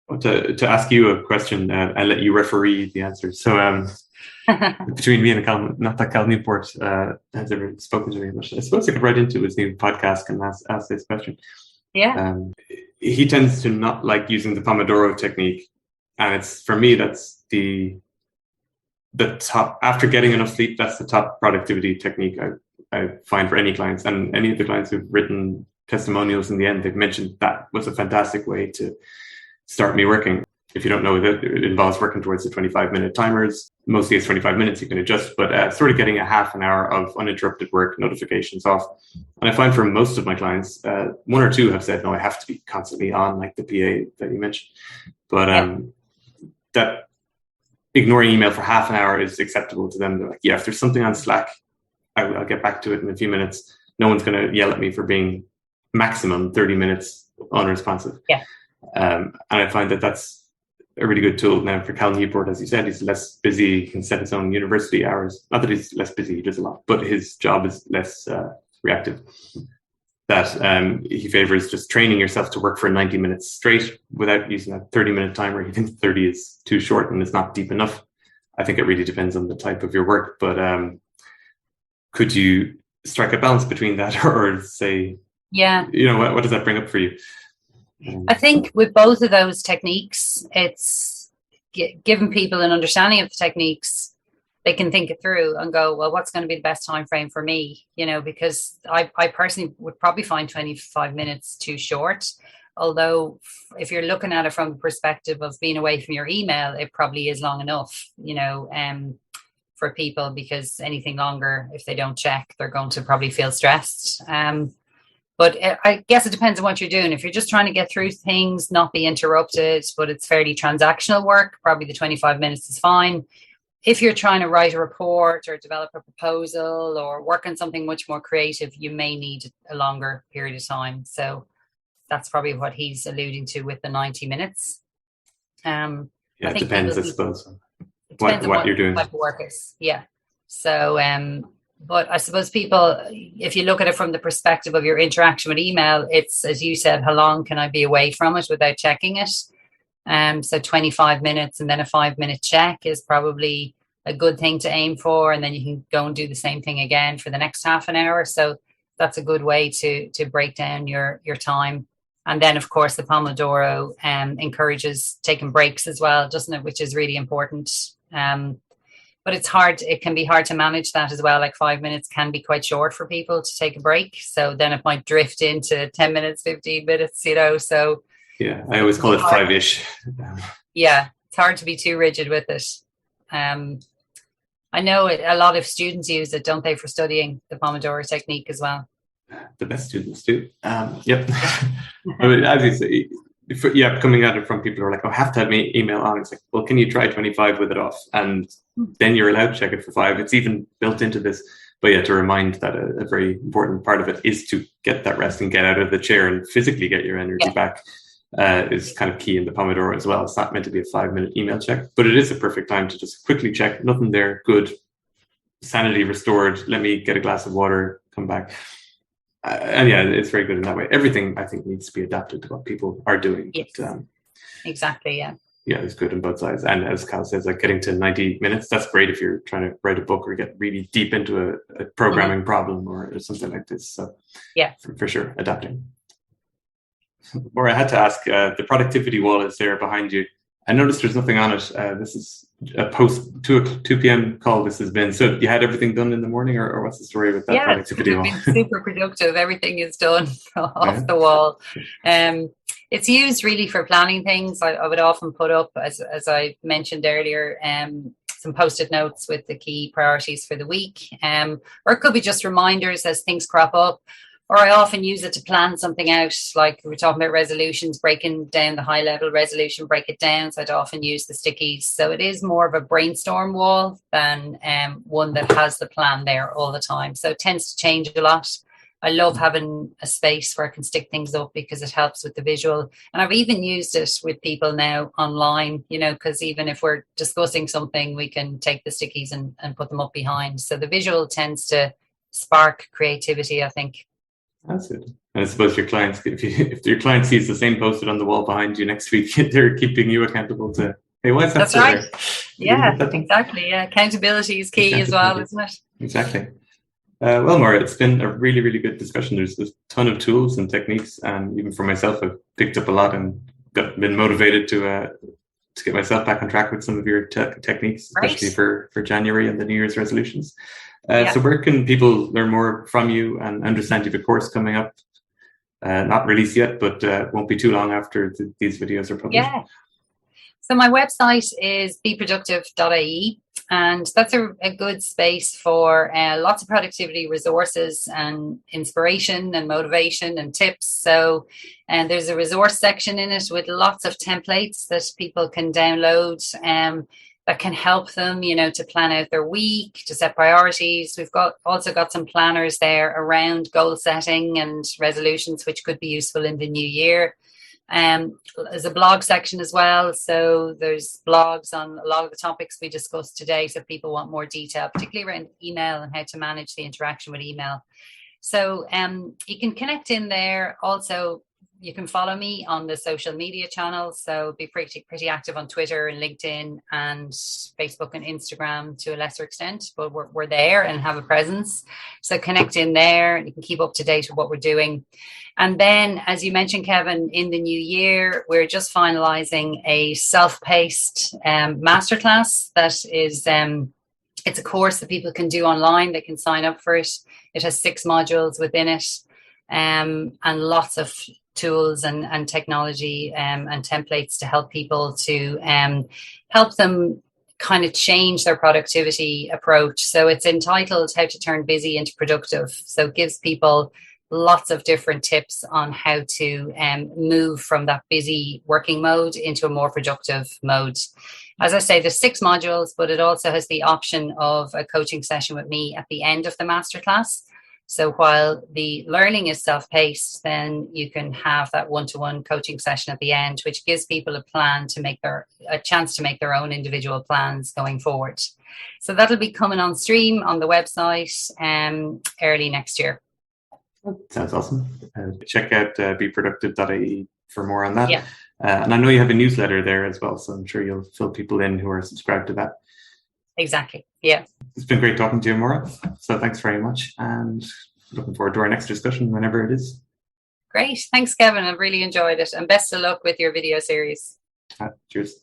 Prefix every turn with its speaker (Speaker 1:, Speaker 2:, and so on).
Speaker 1: To ask you a question and let you referee the answer. So between me and Cal, not that Cal Newport has ever spoken to me, but I suppose I could write into his new podcast and ask this question.
Speaker 2: Yeah.
Speaker 1: He tends to not like using the Pomodoro technique, and it's, for me, that's the top, after getting enough sleep, that's the top productivity technique I find for any clients. And any of the clients who've written testimonials in the end, they've mentioned that was a fantastic way to start me working. If you don't know, that it involves working towards the 25-minute timers. Mostly it's 25 minutes, you can adjust, but sort of getting a half an hour of uninterrupted work, notifications off. And I find for most of my clients, one or two have said, no, I have to be constantly on, like the PA that you mentioned. But that ignoring email for half an hour is acceptable to them. They're like, yeah, if there's something on Slack, I'll get back to it in a few minutes. No one's going to yell at me for being maximum 30 minutes unresponsive.
Speaker 2: Yeah.
Speaker 1: And I find that that's a really good tool. Now for Cal Newport, as you said, he's less busy, he can set his own university hours. Not that he's less busy, he does a lot, but his job is less reactive. That he favors just training yourself to work for 90 minutes straight without using a 30-minute timer. He thinks 30 is too short and it's not deep enough. I think it really depends on the type of your work, but could you strike a balance between that, or say, what does that bring up for you?
Speaker 2: I think with both of those techniques, it's giving people an understanding of the techniques. They can think it through and go, well, what's going to be the best time frame for me? Because I personally would probably find 25 minutes too short. Although if you're looking at it from the perspective of being away from your email, it probably is long enough, for people, because anything longer, if they don't check, they're going to probably feel stressed. But I guess it depends on what you're doing. If you're just trying to get through things, not be interrupted, but it's fairly transactional work, probably the 25 minutes is fine. If you're trying to write a report or develop a proposal or work on something much more creative, you may need a longer period of time. So that's probably what he's alluding to with the 90 minutes.
Speaker 1: It depends, I suppose,
Speaker 2: what
Speaker 1: you're doing.
Speaker 2: Type of work is. Yeah. So, but I suppose people, if you look at it from the perspective of your interaction with email, it's, as you said, how long can I be away from it without checking it? So 25 minutes and then a 5-minute check is probably a good thing to aim for. And then you can go and do the same thing again for the next half an hour. So that's a good way to break down your time. And then, of course, the Pomodoro encourages taking breaks as well, doesn't it? Which is really important. But it's hard. It can be hard to manage that as well. Like 5 minutes can be quite short for people to take a break. So then it might drift into 10 minutes, 15 minutes, So
Speaker 1: yeah, I always call it 5-ish.
Speaker 2: Yeah, it's hard to be too rigid with it. I know a lot of students use it, don't they, for studying the Pomodoro technique as well.
Speaker 1: The best students do. Yep. I mean, as you say, coming at it from people who are like, I have to have my email on. It's like, well, can you try 25 with it off? And then you're allowed to check it for 5. It's even built into this. But yeah, to remind that a very important part of it is to get that rest and get out of the chair and physically get your energy back is kind of key in the Pomodoro as well. It's not meant to be a 5-minute email check, but it is a perfect time to just quickly check. Nothing there. Good. Sanity restored. Let me get a glass of water, come back. And yeah, it's very good in that way. Everything, I think, needs to be adapted to what people are doing.
Speaker 2: Yes.
Speaker 1: But,
Speaker 2: exactly, yeah.
Speaker 1: Yeah, it's good on both sides. And as Cal says, like getting to 90 minutes, that's great if you're trying to write a book or get really deep into a programming problem or something like this. So
Speaker 2: yeah,
Speaker 1: for sure, adapting. Or I had to ask, the productivity wall is there behind you. I noticed there's nothing on it. This is a post 2 p.m. call this has been. So you had everything done in the morning, or what's the story with that productivity wall?
Speaker 2: Yeah, it's been super productive. Everything is done off the wall. It's used really for planning things. I would often put up, as I mentioned earlier, some Post-it notes with the key priorities for the week. Or it could be just reminders as things crop up. Or I often use it to plan something out, like we were talking about resolutions, breaking down the high level resolution, break it down. So I'd often use the stickies. So it is more of a brainstorm wall than one that has the plan there all the time. So it tends to change a lot. I love having a space where I can stick things up because it helps with the visual. And I've even used it with people now online, because even if we're discussing something, we can take the stickies and put them up behind. So the visual tends to spark creativity, I think.
Speaker 1: That's it. And I suppose your clients, if your client sees the same posted on the wall behind you next week, they're keeping you accountable to, hey, why is that still there?
Speaker 2: Yeah, exactly. Yeah, accountability is key as well, isn't it?
Speaker 1: Exactly. Well, Moira, it's been a really, really good discussion. There's a ton of tools and techniques, and even for myself, I've picked up a lot and been motivated to get myself back on track with some of your techniques, especially for January and the New Year's resolutions. So where can people learn more from you and understand you have a course coming up? Not released yet, but won't be too long after these videos are published.
Speaker 2: Yeah. So my website is BeProductive.ie, and that's a good space for lots of productivity resources and inspiration and motivation and tips. So, and there's a resource section in it with lots of templates that people can download that can help them, to plan out their week, to set priorities. We've also got some planners there around goal setting and resolutions, which could be useful in the new year. There's a blog section as well. So there's blogs on a lot of the topics we discussed today. So if people want more detail, particularly around email and how to manage the interaction with email. So you can connect in there. Also, you can follow me on the social media channels. So be pretty active on Twitter and LinkedIn and Facebook and Instagram to a lesser extent, but we're there and have a presence. So connect in there. You can keep up to date with what we're doing. And then, as you mentioned, Kevin, in the new year, we're just finalizing a self-paced masterclass that is, it's a course that people can do online. They can sign up for it. It has 6 modules within it, and lots of tools and technology and templates to help people to help them kind of change their productivity approach. So it's entitled How to Turn Busy into Productive. So it gives people lots of different tips on how to move from that busy working mode into a more productive mode. As I say, there's 6 modules, but it also has the option of a coaching session with me at the end of the masterclass. So while the learning is self-paced, then you can have that one-to-one coaching session at the end, which gives people a chance to make their own individual plans going forward. So that'll be coming on stream on the website early next year.
Speaker 1: Sounds awesome. Check out BeProductive.ie for more on that. Yeah. And I know you have a newsletter there as well, so I'm sure you'll fill people in who are subscribed to that.
Speaker 2: Exactly. Yeah.
Speaker 1: It's been great talking to you, Moira. So thanks very much, and looking forward to our next discussion whenever it is.
Speaker 2: Great. Thanks, Kevin. I've really enjoyed it, and best of luck with your video series.
Speaker 1: Cheers.